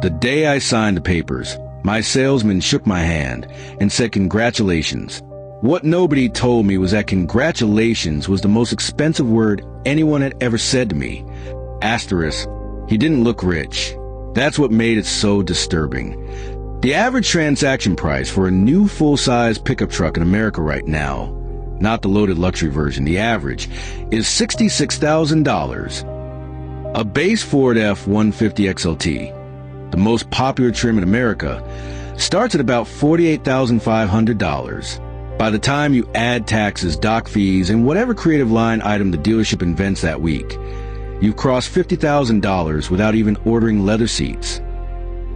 The day I signed the papers, my salesman shook my hand and said congratulations. What nobody told me was that congratulations was the most expensive word anyone had ever said to me. Asterisk, he didn't look rich. That's what made it so disturbing. The average transaction price for a new full-size pickup truck in America right now, not the loaded luxury version, the average, is $66,000. A base Ford F-150 XLT, the most popular trim in America, starts at about $48,500. By the time you add taxes, dock fees, and whatever creative line item the dealership invents that week, you've crossed $50,000 without even ordering leather seats.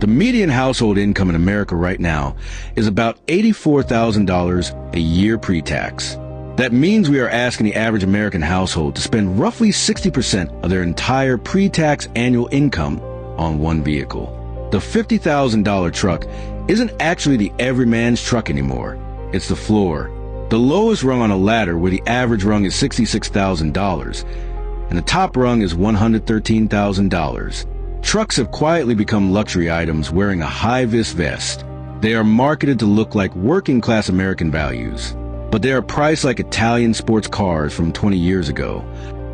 The median household income in America right now is about $84,000 a year pre-tax. That means we are asking the average American household to spend roughly 60% of their entire pre-tax annual income on one vehicle. The $50,000 truck isn't actually the everyman's truck anymore. It's the floor, the lowest rung on a ladder where the average rung is $66,000, and the top rung is $113,000. Trucks have quietly become luxury items wearing a high-vis vest. They are marketed to look like working-class American values, but they are priced like Italian sports cars from 20 years ago.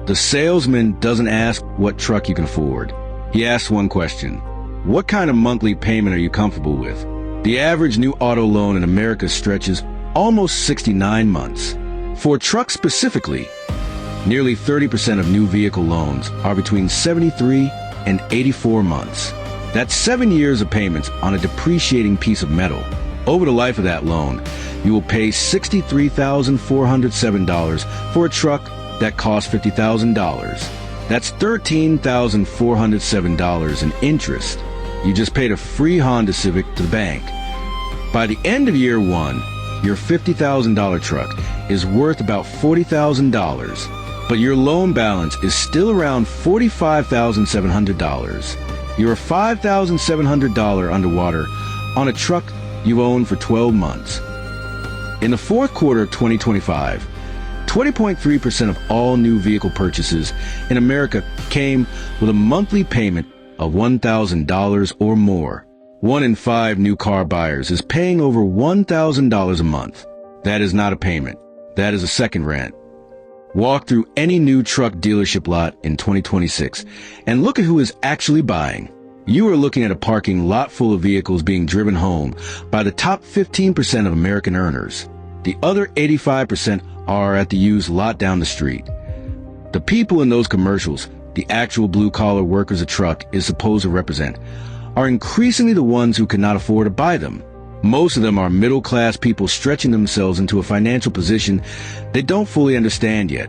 The salesman doesn't ask what truck you can afford. He asks one question: what kind of monthly payment are you comfortable with? The average new auto loan in America stretches almost 69 months. For trucks specifically, nearly 30% of new vehicle loans are between 73 and 84 months. That's 7 years of payments on a depreciating piece of metal. Over the life of that loan, you will pay $63,407 for a truck that costs $50,000. That's $13,407 in interest. You just paid a free Honda Civic to the bank. By the end of year one, your $50,000 truck is worth about $40,000, but your loan balance is still around $45,700. You're $5,700 underwater on a truck you've owned for 12 months. In the fourth quarter of 2025, 20.3% of all new vehicle purchases in America came with a monthly payment of $1,000 or more. 1 in 5 new car buyers is paying over $1,000 a month. That is not a payment. That is a second rent. Walk through any new truck dealership lot in 2026 and look at who is actually buying. You are looking at a parking lot full of vehicles being driven home by the top 15% of American earners. The other 85% are at the used lot down the street. The people in those commercials, the actual blue-collar workers a truck is supposed to represent, are increasingly the ones who cannot afford to buy them. Most of them are middle-class people stretching themselves into a financial position they don't fully understand yet.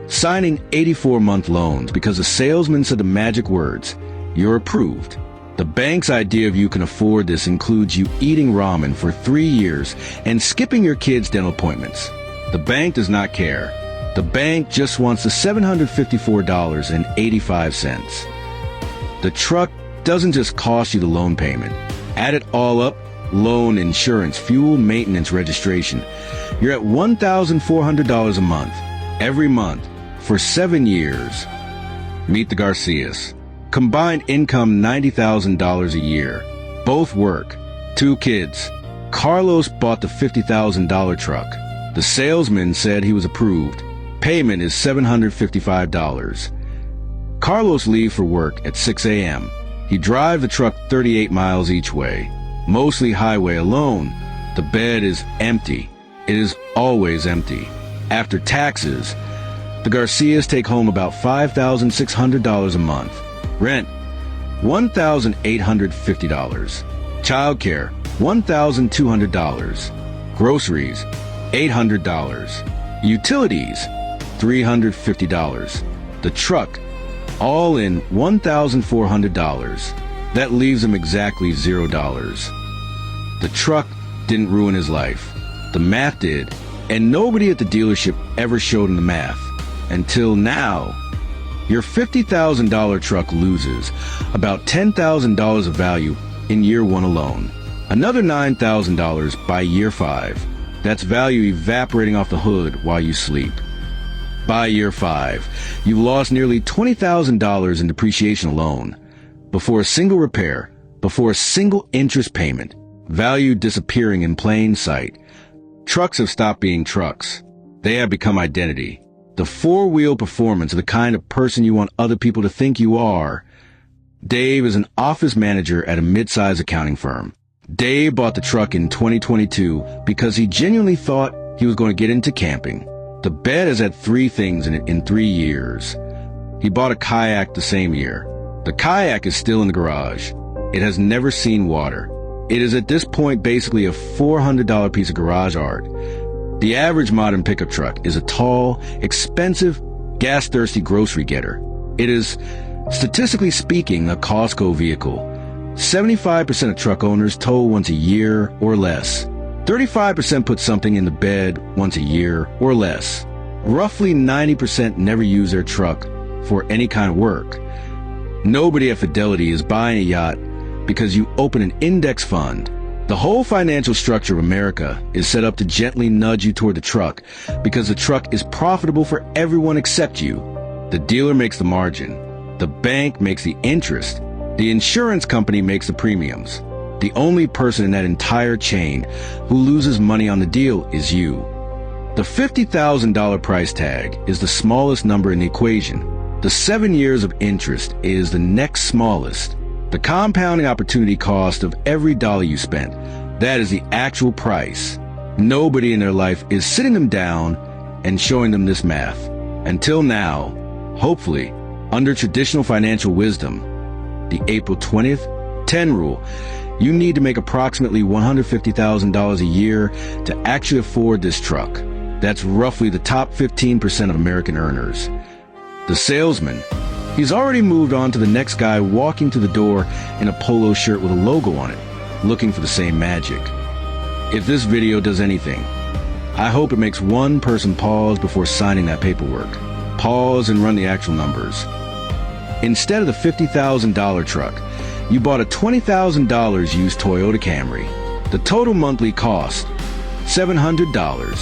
Signing 84-month loans because a salesman said the magic words, "You're approved." The bank's idea of you can afford this includes you eating ramen for 3 years and skipping your kids' dental appointments. The bank does not care. The bank just wants the $754.85. The truck doesn't just cost you the loan payment. Add it all up, loan, insurance, fuel, maintenance, registration. You're at $1,400 a month, every month, for 7 years. Meet the Garcias. Combined income $90,000 a year. Both work. 2 kids. Carlos bought the $50,000 truck. The salesman said he was approved. Payment is $755. Carlos leaves for work at 6 a.m. He drives the truck 38 miles each way, mostly highway alone. The bed is empty. It is always empty. After taxes, the Garcias take home about $5,600 a month. Rent, $1,850. Childcare, $1,200. Groceries, $800. Utilities, $350. The truck, all in $1,400. That leaves him exactly $0. The truck didn't ruin his life. The math did, and nobody at the dealership ever showed him the math. Until now. Your $50,000 truck loses about $10,000 of value in year 1 alone. Another $9,000 by year 5. That's value evaporating off the hood while you sleep. By year 5, you've lost nearly $20,000 in depreciation alone. Before a single repair, before a single interest payment, value disappearing in plain sight. Trucks have stopped being trucks. They have become identity. The four-wheel performance of the kind of person you want other people to think you are. Dave is an office manager at a mid-size accounting firm. Dave bought the truck in 2022 because he genuinely thought he was going to get into camping. The bed has had 3 things in it in 3 years. He bought a kayak the same year. The kayak is still in the garage. It has never seen water. It is at this point basically a $400 piece of garage art. The average modern pickup truck is a tall, expensive, gas-thirsty grocery getter. It is, statistically speaking, a Costco vehicle. 75% of truck owners tow once a year or less. 35% put something in the bed once a year or less. Roughly 90% never use their truck for any kind of work. Nobody at Fidelity is buying a yacht because you open an index fund. The whole financial structure of America is set up to gently nudge you toward the truck because the truck is profitable for everyone except you. The dealer makes the margin. The bank makes the interest. The insurance company makes the premiums. The only person in that entire chain who loses money on the deal is you. The $50,000 price tag is the smallest number in the equation. The 7 years of interest is the next smallest. The compounding opportunity cost of every dollar you spent, that is the actual price. Nobody in their life is sitting them down and showing them this math. Until now, hopefully, under traditional financial wisdom, the April 20th 10 rule, you need to make approximately $150,000 a year to actually afford this truck. That's roughly the top 15% of American earners. The salesman, he's already moved on to the next guy walking to the door in a polo shirt with a logo on it, looking for the same magic. If this video does anything, I hope it makes one person pause before signing that paperwork. Pause and run the actual numbers. Instead of the $50,000 truck, you bought a $20,000 used Toyota Camry. The total monthly cost, $700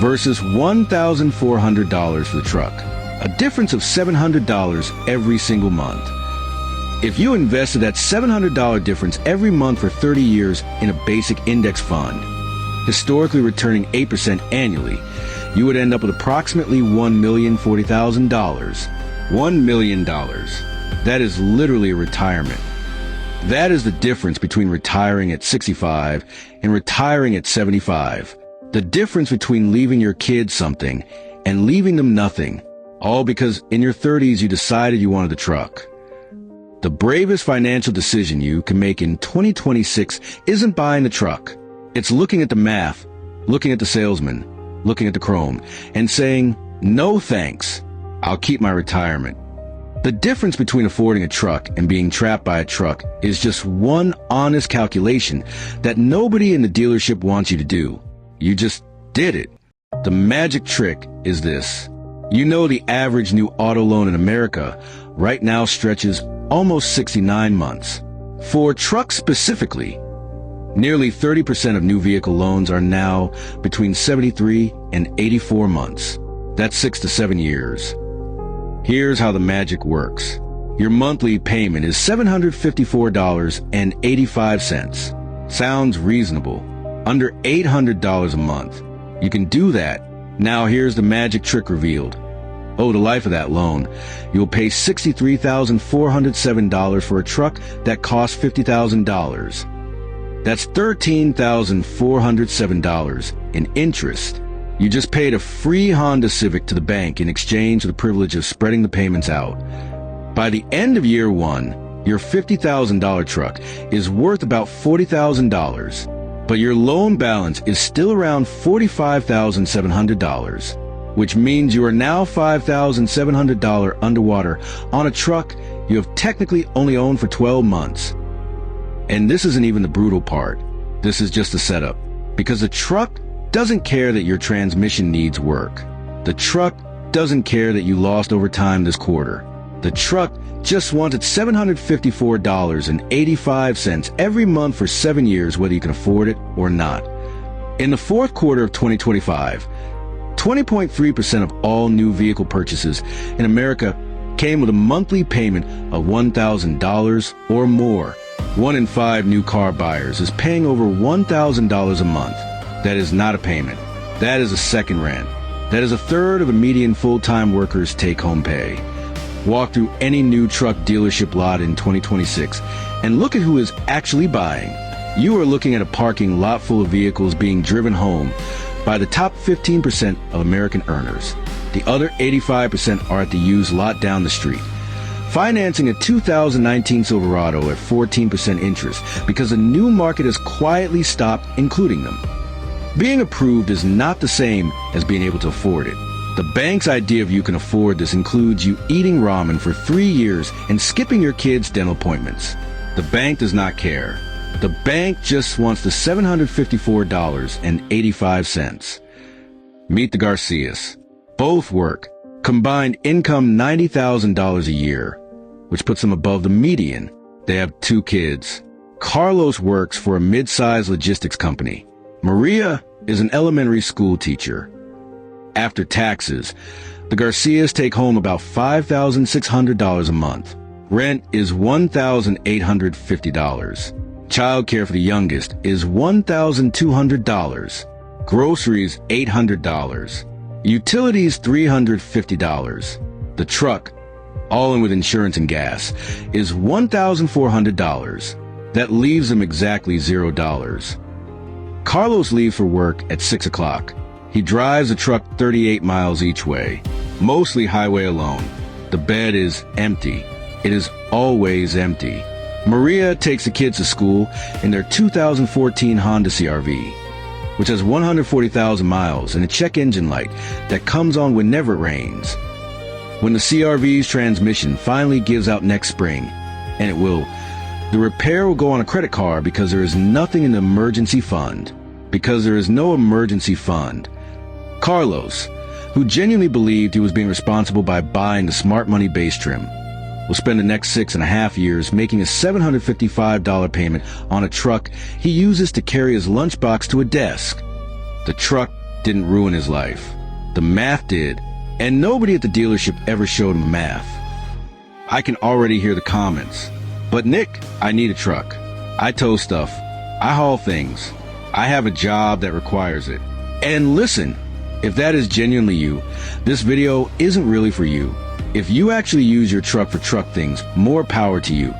versus $1,400 for the truck. A difference of $700 every single month. If you invested that $700 difference every month for 30 years in a basic index fund, historically returning 8% annually, you would end up with approximately $1,040,000. $1 million. That is literally a retirement. That is the difference between retiring at 65 and retiring at 75. The difference between leaving your kids something and leaving them nothing. All because in your 30s you decided you wanted the truck. The bravest financial decision you can make in 2026 isn't buying the truck. It's looking at the math, looking at the salesman, looking at the chrome, and saying, no thanks, I'll keep my retirement. The difference between affording a truck and being trapped by a truck is just one honest calculation that nobody in the dealership wants you to do. You just did it. The magic trick is this. You know the average new auto loan in America right now stretches almost 69 months. For trucks specifically, nearly 30% of new vehicle loans are now between 73 and 84 months. That's 6 to 7 years. Here's how the magic works. Your monthly payment is $754.85. Sounds reasonable. Under $800 a month. You can do that. Now here's the magic trick revealed. Over the life of that loan, you'll pay $63,407 for a truck that costs $50,000. That's $13,407 in interest. You just paid a free Honda Civic to the bank in exchange for the privilege of spreading the payments out. By the end of year 1, your $50,000 truck is worth about $40,000. But your loan balance is still around $45,700, which means you are now $5,700 underwater on a truck you have technically only owned for 12 months. And this isn't even the brutal part. This is just the setup. Because the truck doesn't care that your transmission needs work. The truck doesn't care that you lost over time this quarter. The truck just wanted $754.85 every month for 7 years, whether you can afford it or not. In the fourth quarter of 2025, 20.3% of all new vehicle purchases in America came with a monthly payment of $1,000 or more. 1 in 5 new car buyers is paying over $1,000 a month. That is not a payment. That is a second rent. That is a third of a median full-time worker's take-home pay. Walk through any new truck dealership lot in 2026 and look at who is actually buying. You are looking at a parking lot full of vehicles being driven home by the top 15% of American earners. The other 85% are at the used lot down the street, financing a 2019 Silverado at 14% interest because the new market has quietly stopped including them. Being approved is not the same as being able to afford it. The bank's idea of you can afford this includes you eating ramen for 3 years and skipping your kids' dental appointments. The bank does not care. The bank just wants the $754.85. Meet the Garcias. Both work. Combined income $90,000 a year, which puts them above the median. They have 2 kids. Carlos works for a mid-sized logistics company. Maria is an elementary school teacher. After taxes, the Garcias take home about $5,600 a month. Rent is $1,850. Childcare for the youngest is $1,200. Groceries, $800. Utilities, $350. The truck, all in with insurance and gas, is $1,400. That leaves them exactly $0. Carlos leaves for work at 6 o'clock. He drives the truck 38 miles each way, mostly highway alone. The bed is empty. It is always empty. Maria takes the kids to school in their 2014 Honda CRV, which has 140,000 miles and a check engine light that comes on whenever it rains. When the CRV's transmission finally gives out next spring, and it will, the repair will go on a credit card because there is nothing in the emergency fund. Because there is no emergency fund. Carlos, who genuinely believed he was being responsible by buying the smart money base trim, will spend the next 6.5 years making a $755 payment on a truck he uses to carry his lunchbox to a desk. The truck didn't ruin his life. The math did, and nobody at the dealership ever showed him math. I can already hear the comments. But Nick, I need a truck. I tow stuff. I haul things. I have a job that requires it. And listen, if that is genuinely you, this video isn't really for you. If you actually use your truck for truck things, more power to you.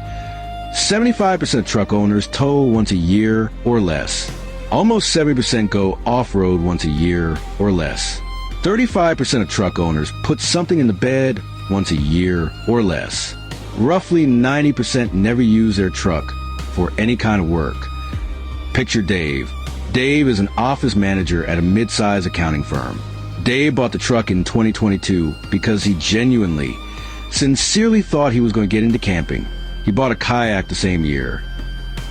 75% of truck owners tow once a year or less. Almost 70% go off-road once a year or less. 35% of truck owners put something in the bed once a year or less. Roughly 90% never use their truck for any kind of work. Picture Dave. Dave is an office manager at a mid-sized accounting firm. Dave bought the truck in 2022 because he genuinely, sincerely thought he was going to get into camping. He bought a kayak the same year.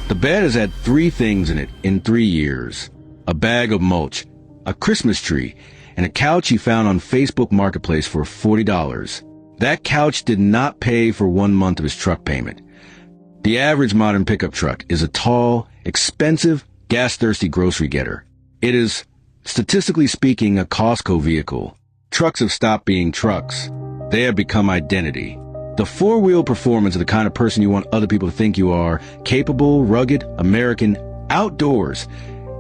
The bed has had 3 things in it in 3 years. A bag of mulch, a Christmas tree, and a couch he found on Facebook Marketplace for $40. That couch did not pay for 1 month of his truck payment. The average modern pickup truck is a tall, expensive, gas-thirsty grocery getter. It is, statistically speaking, a Costco vehicle. Trucks have stopped being trucks. They have become identity. The 4-wheel performance of the kind of person you want other people to think you are, capable, rugged, American, outdoors.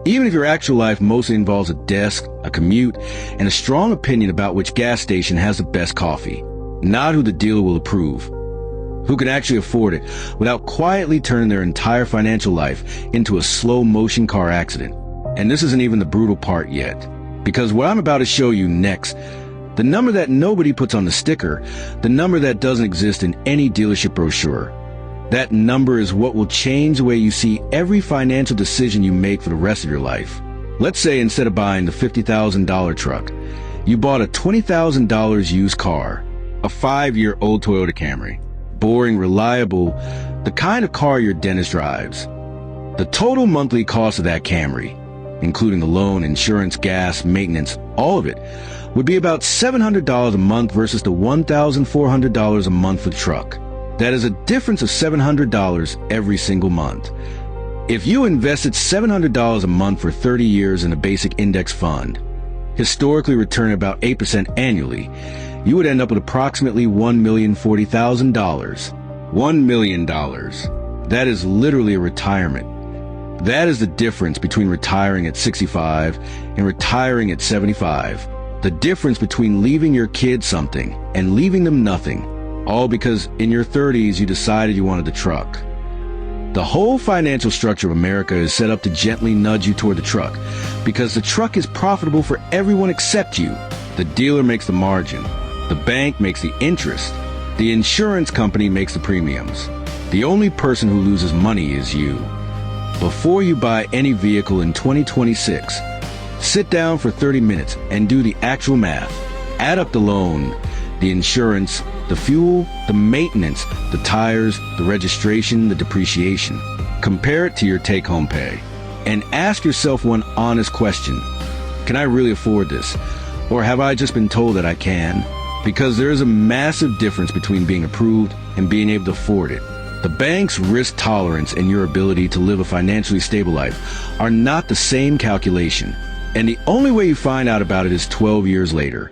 Even if your actual life mostly involves a desk, a commute, and a strong opinion about which gas station has the best coffee. Not who the dealer will approve. Who can actually afford it without quietly turning their entire financial life into a slow-motion car accident. And this isn't even the brutal part yet. Because what I'm about to show you next, the number that nobody puts on the sticker, the number that doesn't exist in any dealership brochure, that number is what will change the way you see every financial decision you make for the rest of your life. Let's say instead of buying the $50,000 truck, you bought a $20,000 used car, a 5-year-old Toyota Camry. Boring, reliable, the kind of car your dentist drives. The total monthly cost of that Camry, including the loan, insurance, gas, maintenance, all of it, would be about $700 a month versus the $1,400 a month for the truck. That is a difference of $700 every single month. If you invested $700 a month for 30 years in a basic index fund, historically returning about 8% annually, you would end up with approximately $1,040,000. $1 million. That is literally a retirement. That is the difference between retiring at 65 and retiring at 75. The difference between leaving your kids something and leaving them nothing, all because in your 30s you decided you wanted the truck. The whole financial structure of America is set up to gently nudge you toward the truck, because the truck is profitable for everyone except you. The dealer makes the margin. The bank makes the interest. The insurance company makes the premiums. The only person who loses money is you. Before you buy any vehicle in 2026, sit down for 30 minutes and do the actual math. Add up the loan, the insurance, the fuel, the maintenance, the tires, the registration, the depreciation. Compare it to your take-home pay. And ask yourself one honest question. Can I really afford this? Or have I just been told that I can? Because there is a massive difference between being approved and being able to afford it. The bank's risk tolerance and your ability to live a financially stable life are not the same calculation. And the only way you find out about it is 12 years later.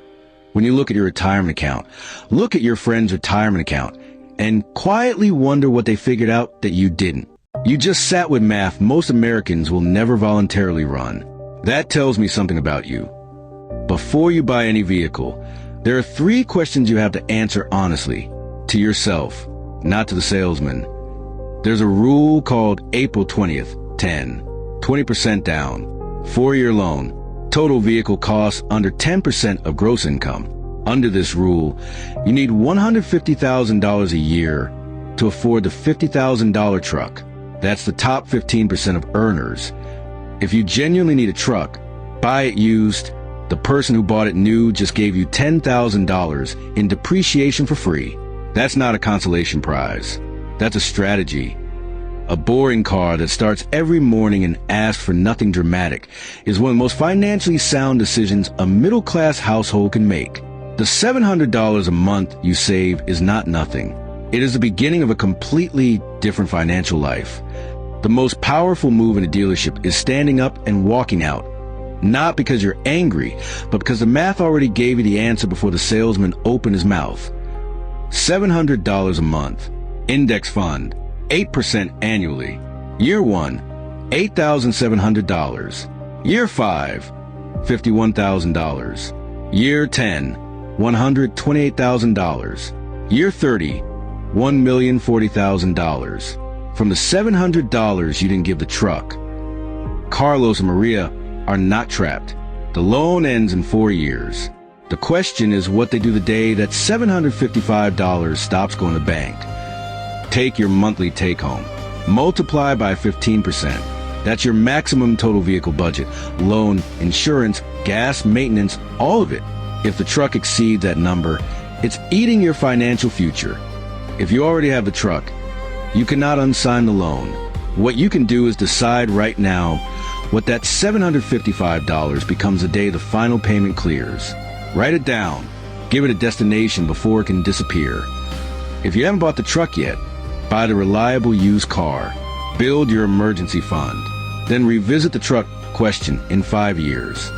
When you look at your retirement account, look at your friend's retirement account, and quietly wonder what they figured out that you didn't. You just sat with math most Americans will never voluntarily run. That tells me something about you. Before you buy any vehicle, there are 3 questions you have to answer honestly, to yourself, not to the salesman. There's a rule called April 20th, 10, 20% down, 4-year loan, total vehicle costs under 10% of gross income. Under this rule, you need $150,000 a year to afford the $50,000 truck. That's the top 15% of earners. If you genuinely need a truck, buy it used. The person who bought it new just gave you $10,000 in depreciation for free. That's not a consolation prize. That's a strategy. A boring car that starts every morning and asks for nothing dramatic is one of the most financially sound decisions a middle-class household can make. The $700 a month you save is not nothing. It is the beginning of a completely different financial life. The most powerful move in a dealership is standing up and walking out. Not because you're angry, but because the math already gave you the answer before the salesman opened his mouth. $700 a month. Index fund. 8% annually. Year 1, $8,700. Year 5, $51,000. Year 10, $128,000. Year 30, $1,040,000. From the $700 you didn't give the truck. Carlos and Maria are not trapped. The loan ends in 4 years. The question is what they do the day that $755 stops going to the bank. Take your monthly take-home. Multiply by 15%. That's your maximum total vehicle budget. Loan, insurance, gas, maintenance, all of it. If the truck exceeds that number, it's eating your financial future. If you already have the truck, you cannot unsign the loan. What you can do is decide right now what that $755 becomes the day the final payment clears. Write it down. Give it a destination before it can disappear. If you haven't bought the truck yet, buy the reliable used car. Build your emergency fund. Then revisit the truck question in 5 years.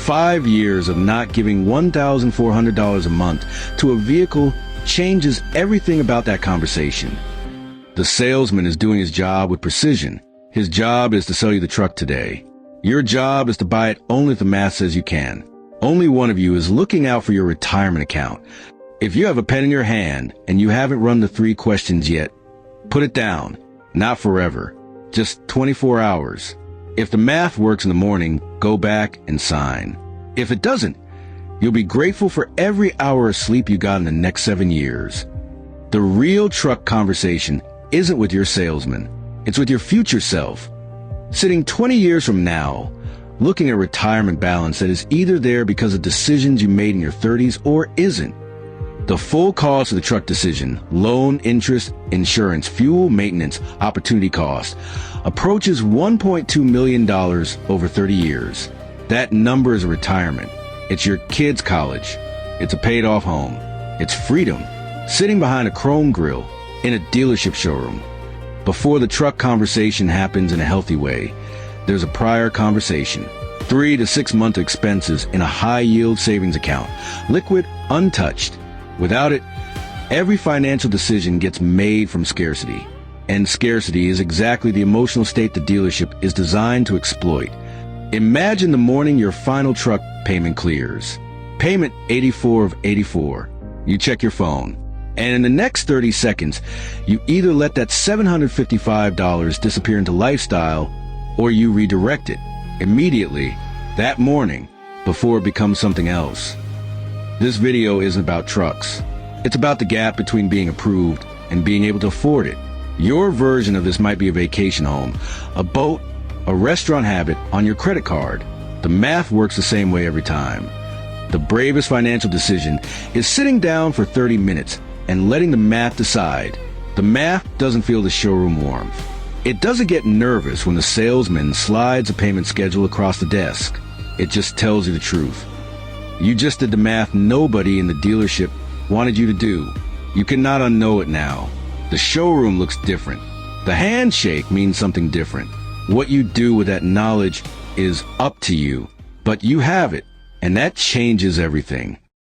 5 years of not giving $1,400 a month to a vehicle changes everything about that conversation. The salesman is doing his job with precision. His job is to sell you the truck today. Your job is to buy it only if the math says you can. Only one of you is looking out for your retirement account. If you have a pen in your hand and you haven't run the 3 questions yet, put it down. Not forever. Just 24 hours. If the math works in the morning, go back and sign. If it doesn't, you'll be grateful for every hour of sleep you got in the next 7 years. The real truck conversation isn't with your salesman. It's with your future self. Sitting 20 years from now, looking at retirement balance that is either there because of decisions you made in your 30s or isn't. The full cost of the truck decision, loan, interest, insurance, fuel, maintenance, opportunity cost, approaches $1.2 million over 30 years. That number is a retirement. It's your kid's college. It's a paid-off home. It's freedom, sitting behind a chrome grille in a dealership showroom. Before the truck conversation happens in a healthy way, there's a prior conversation. 3 to 6 month expenses in a high-yield savings account, liquid, untouched. Without it, every financial decision gets made from scarcity. and scarcity is exactly the emotional state the dealership is designed to exploit. Imagine the morning your final truck payment clears. Payment 84 of 84. You check your phone. And in the next 30 seconds, you either let that $755 disappear into lifestyle, or you redirect it immediately that morning before it becomes something else. This video isn't about trucks. It's about the gap between being approved and being able to afford it. Your version of this might be a vacation home, a boat, a restaurant habit on your credit card. The math works the same way every time. The bravest financial decision is sitting down for 30 minutes and letting the math decide. The math doesn't feel the showroom warmth. It doesn't get nervous when the salesman slides a payment schedule across the desk. It just tells you the truth. You just did the math nobody in the dealership wanted you to do. You cannot unknow it now. The showroom looks different. The handshake means something different. What you do with that knowledge is up to you, but you have it, and that changes everything.